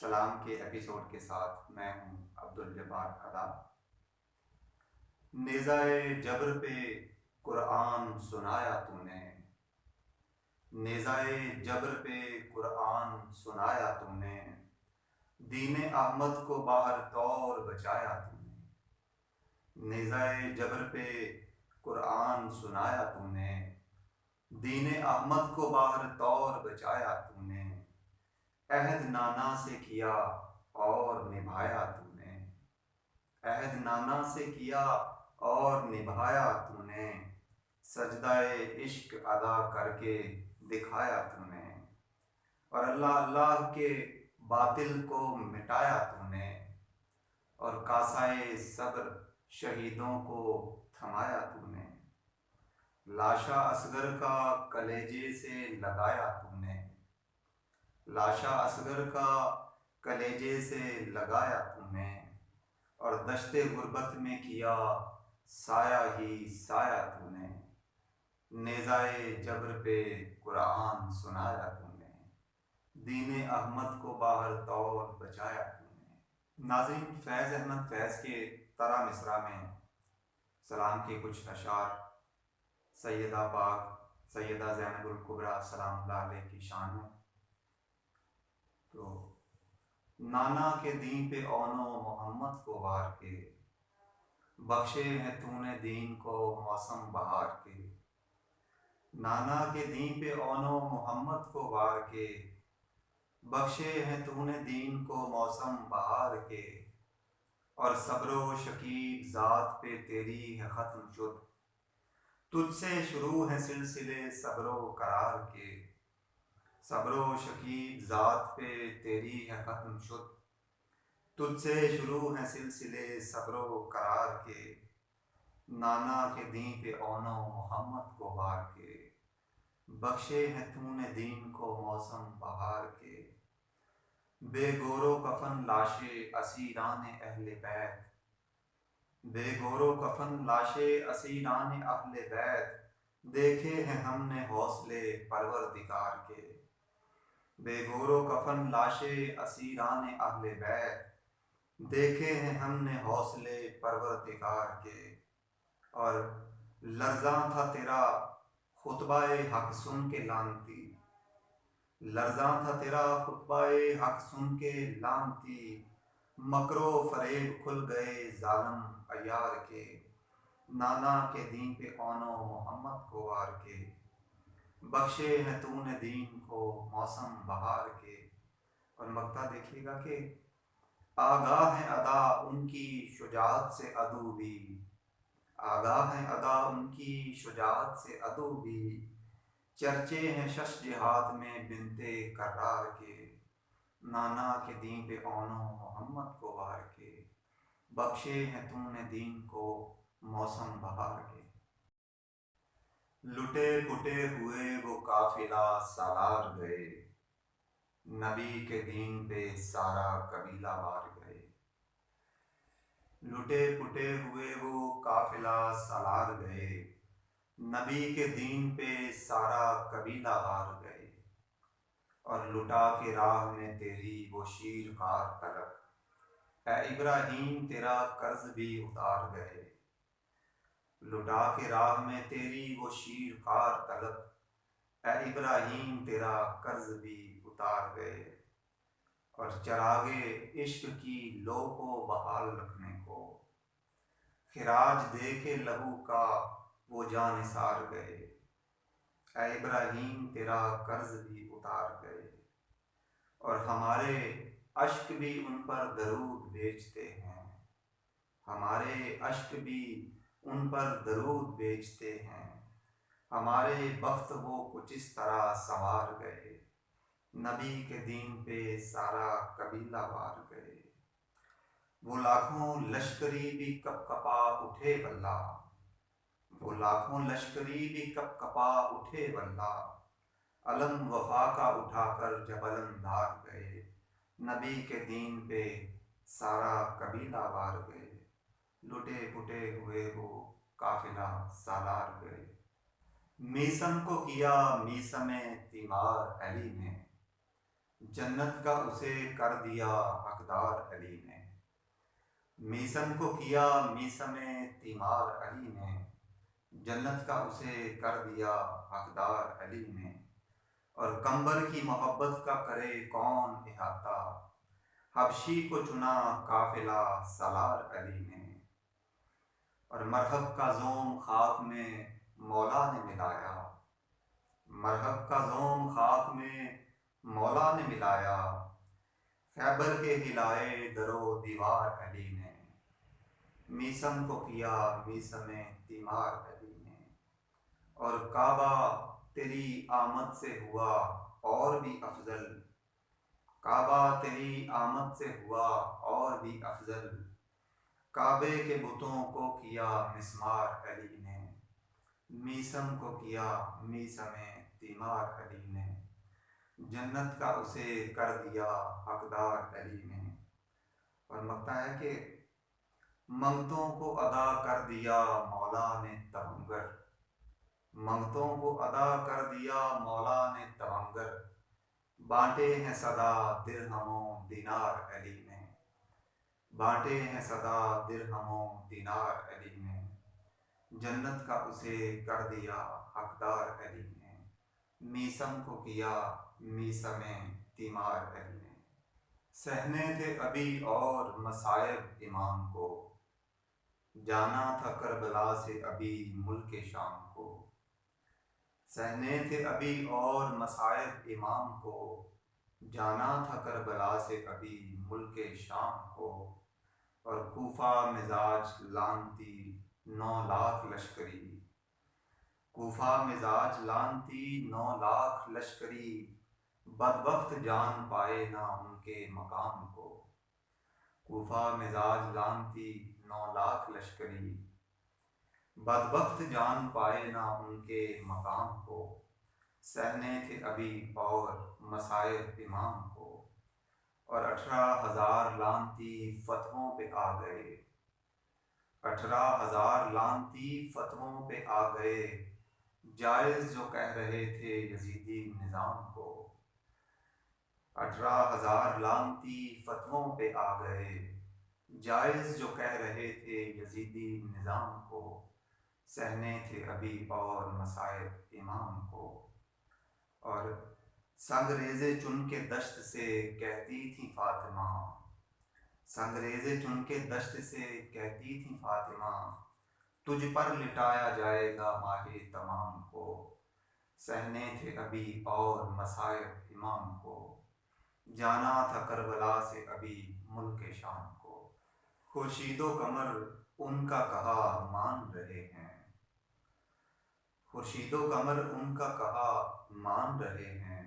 سلام کے ایپیسوڈ کے ساتھ میں ہوں عبدالجبار ادا۔ نیزائے جبر پہ قرآن سنایا تو نے، نیزائے جبر پہ قرآن سنایا تو نے، دین احمد کو باہر طور بچایا تو نے، نیزائے جبر پہ قرآن سنایا تو نے، دین احمد کو باہر طور بچایا تو نے، عہد نانا سے کیا اور نبھایا تو نے، عہد نانا سے کیا اور نبھایا تو نے، سجدہ عشق ادا کر کے دکھایا تو نے، اور اللہ اللہ کے باطل کو مٹایا تو نے، اور کاسائے صبر شہیدوں کو تھمایا تو نے، لاشا اصغر کا کلیجے سے لگایا تو نے، لاشا اصغر کا کلیجے سے لگایا تو نے، اور دشت غربت میں کیا سایہ ہی سایہ تو نے، نیزائے جبر پہ قرآن سنایا تو نے، دین احمد کو باہر طور بچایا تو نے۔ ناظرین، فیض احمد فیض کے ترا مصرع میں سلام کے کچھ اشعار سیدہ پاک سیدہ زینب الکبریٰ سلام اللہ علیہ کی شان میں۔ تو نانا کے دین پہ اون و محمد کو وار کے، بخشے ہیں تو نے دین کو موسم بہار کے، نانا کے دین پہ اون و محمد کو وار کے، بخشے ہیں تو نے دین کو موسم بہار کے، اور صبر و شکیب ذات پہ تیری ہے ختم شد، تجھ سے شروع ہیں سلسلے صبر و قرار کے، صبر و شکیب ذات پہ تیری ہے ختم شد، تجھ سے شروع ہیں سلسلے صبر و قرار کے، نانا کے دین پہ اون و محمد کو وار کے، بخشے ہیں تو نے دین کو موسم بہار کے، بے گور و کفن لاشے اسیران اہل بیت، بے گور و کفن لاشے اسیران اہل بیت، دیکھے ہیں ہم نے حوصلے پروردگار کے، بے گور و کفن لاشے اسیران اہل بیت، دیکھے ہیں ہم نے حوصلے پروردگار کے، اور لرزاں تھا تیرا خطبہ حق سن کے لانتی، لرزاں تھا تیرا خطبہ حق سن کے لانتی، مکر و فریب کھل گئے ظالم عیار کے، نانا کے دین پہ اون و محمد کو وار کے، بخشے ہیں تو نے دین کو موسم بہار کے۔ اور مقطع دیکھیے گا کہ آگاہ ہیں ادا ان کی شجاعت سے عدو بھی، آگاہ ہیں ادا ان کی شجاعت سے عدو بھی، چرچے ہیں شش جہاد میں بنتے کرار کے، نانا کے دین پہ اون و محمد کو وار کے، بخشے ہیں تو نے دین کو موسم بہار کے۔ لٹے پٹے ہوئے وہ قافلہ سالار گئے، نبی کے دین پہ سارا قبیلہ وار گئے، لٹے پٹے ہوئے وہ قافلہ سالار گئے، نبی کے دین پہ سارا قبیلہ وار گئے، اور لٹا کے راہ میں تیری وہ شیر خوار طلب، اے ابراہیم تیرا قرض بھی اتار گئے، لٹا کے راہ میں تیری وہ شیر خوار طلب، اے ابراہیم تیرا قرض بھی اتار گئے، اور چراغے عشق کی لو کو بحال رکھنے کو، خراج دے کے لہو کا وہ جانثار گئے، اے ابراہیم تیرا قرض بھی اتار گئے، اور ہمارے اشک بھی ان پر درود بھیجتے ہیں، ہمارے اشک بھی ان پر درود بھیجتے ہیں، ہمارے بخت وہ کچھ اس طرح سنوار گئے، نبی کے دین پہ سارا قبیلہ وار گئے، وہ لاکھوں لشکری بھی کپ کپا اٹھے واللہ، وہ لاکھوں لشکری بھی کپ کپا اٹھے واللہ، علم وفا کا اٹھا کر جب علمدار گئے، نبی کے دین پہ سارا قبیلہ وار گئے، لٹے پٹے ہوئے وہ قافلہ سالار گئے، میسم کو کیا میسم تیمار علی نے، جنت کا اسے کر دیا حقدار علی نے، میسم کو کیا میسم تیمار علی نے، جنت کا اسے کر دیا حقدار علی نے، اور کمبر کی محبت کا کرے کون احاطہ، حبشی کو چنا قافلہ سالار علی نے، اور مرحب کا زوم خاک میں مولا نے ملایا، مرحب کا زوم خاک میں مولا نے ملایا، خیبر کے ہلائے در و دیوار علی نے، میسم کو کیا میسم تیمار علی نے، اور کعبہ تیری آمد سے ہوا اور بھی افضل، کعبہ تیری آمد سے ہوا اور بھی افضل، کعبے کے بتوں کو کیا مسمار علی نے، میسم کو کیا میسم تیمار علی نے، جنت کا اسے کر دیا حقدار علی نے۔ اور مگتا ہے کہ منگتوں کو ادا کر دیا مولا نے توانگر، منگتوں کو ادا کر دیا مولا نے توانگر، بانٹے ہیں صدا درہم و دینار علی نے، بانٹے ہیں صدا درہم و دینار علی نے، جنت کا اسے کر دیا حقدار علی نے، میسم کو کیا میسم تیمار علی نے۔ سہنے تھے ابھی اور مصائب امام کو، جانا تھا کربلا سے ابھی ملک شام کو، سہنے تھے ابھی اور مصائب امام کو، جانا تھا کربلا سے ابھی ملک شام کو، اور کوفہ مزاج لانتی 9 لاکھ لشکری، کوفہ مزاج لانتی 9 لاکھ لشکری، بدبخت جان پائے نہ ان کے مقام کو، کوفہ مزاج لانتی 9 لاکھ لشکری، بدبخت جان پائے نہ ان کے مقام کو، سہنے تھے ابھی اور مصائب امام کو، اور 18,000 لانتی فتحوں پہ آ گئے، 18,000 لانتی فتحوں پہ آ گئے، جائز جو کہہ رہے تھے یزیدی نظام کو، 18,000 لانتی فتحوں پہ آ گئے، جائز جو کہہ رہے تھے یزیدی نظام کو، سہنے تھے ابھی اور مصائب امام کو، اور سنگریزے چن کے دشت سے کہتی تھی فاطمہ، سنگریزے چن کے دشت سے کہتی تھی فاطمہ، تجھ پر لٹایا جائے گا ماہ تمام کو، سہنے تھے ابھی اور مصائب امام کو، جانا تھا کربلا سے ابھی ملک شام کو، خورشید و قمر ان کا کہا مان رہے ہیں، خورشید و قمر ان کا کہا مان رہے ہیں،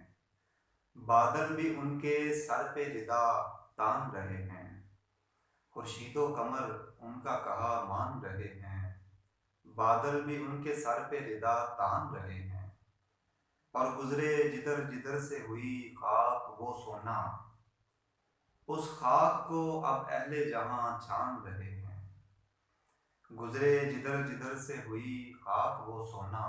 بادل بھی ان کے سر پہ ردا تان رہے ہیں، خورشید و قمر ان کا کہا مان رہے ہیں، بادل بھی ان کے سر پہ ردا تان رہے ہیں، اور گزرے جدھر جدھر سے ہوئی خاک وہ سونا، اس خاک کو اب اہل جہاں چھان رہے ہیں، گزرے جدھر جدھر سے ہوئی خاک وہ سونا،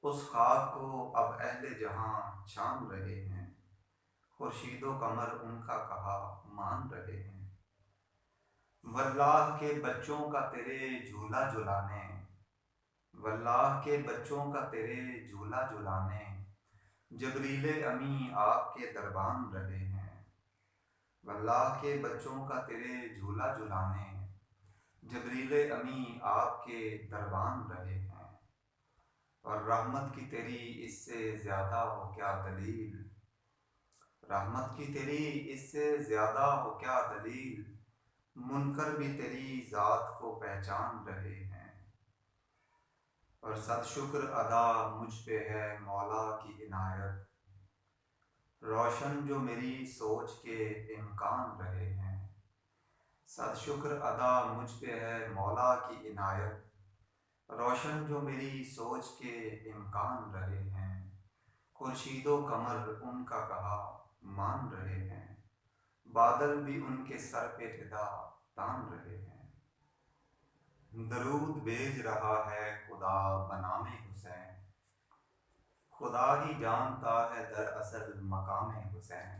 اس خاک کو اب اہل جہاں چھان رہے ہیں، خورشید و قمر ان کا کہا مان رہے ہیں، واللہ کے بچوں کا تیرے جھولا جھلانے، واللہ کے بچوں کا تیرے جھولا جھلانے، جبریل امی آپ کے دربان رہے ہیں، واللہ کے بچوں کا تیرے جھولا جھلانے، جبریل امی آپ کے دربان رہے ہیں، اور رحمت کی تیری اس سے زیادہ ہو کیا دلیل، رحمت کی تیری اس سے زیادہ ہو کیا دلیل، منکر بھی تیری ذات کو پہچان رہے ہیں، اور صد شکر ادا مجھ پہ ہے مولا کی عنایت، روشن جو میری سوچ کے امکان رہے ہیں، صد شکر ادا مجھ پہ ہے مولا کی عنایت، روشن جو میری سوچ کے امکان رہے ہیں، خورشید و قمر ان کا کہا مان رہے ہیں، بادل بھی ان کے سر پہ ردا تان رہے ہیں، درود بھیج رہا ہے خدا بنام حسین، خدا ہی جانتا ہے دراصل مقام حسین،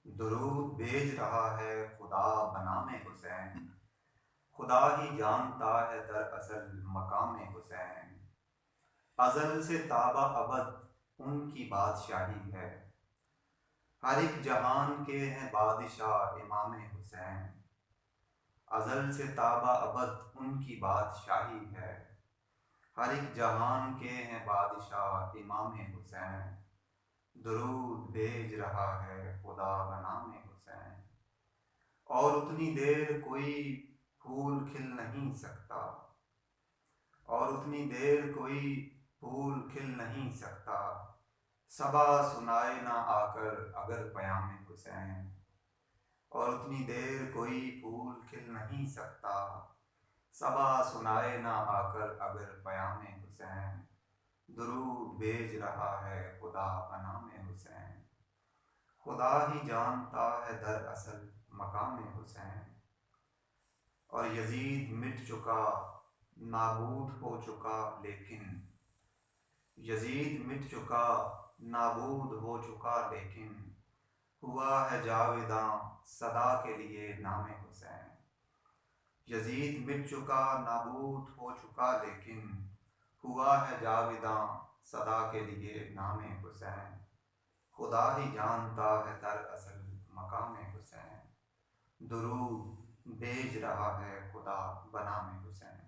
درود بھیج رہا ہے خدا بنام حسین، خدا ہی جانتا ہے دراصل مقام حسین، ازل سے تابہ ابد ان کی بادشاہی ہے، ہر ایک جہان کے ہیں بادشاہ امام حسین، ازل سے تابہ ابد ان کی بادشاہی ہے، ہر ایک جہان کے ہیں بادشاہ امام حسین، درود بھیج رہا ہے خدا بنام حسین، اور اتنی دیر کوئی پھول کھل نہیں سکتا، اور اتنی دیر کوئی پھول کھل نہیں سکتا، صبا سنائے نہ آ کر اگر پیام حسین، اور اتنی دیر کوئی پھول کھل نہیں سکتا، صبا سنائے نہ آ کر اگر پیام حسین، درود بھیج رہا ہے خدا بنام حسین، خدا ہی جانتا ہے دراصل مقام حسین، اور یزید مٹ چکا نابود ہو چکا لیکن، یزید مٹ چکا نابود ہو چکا لیکن، ہوا ہے جاویداں صدا کے لیے نام حسین، یزید مٹ چکا نابود ہو چکا لیکن، ہوا ہے جاویداں صدا کے لیے نام حسین، خدا ہی جانتا ہے دراصل مقام حسین، درود بھیج رہا ہے خدا بنام حسین۔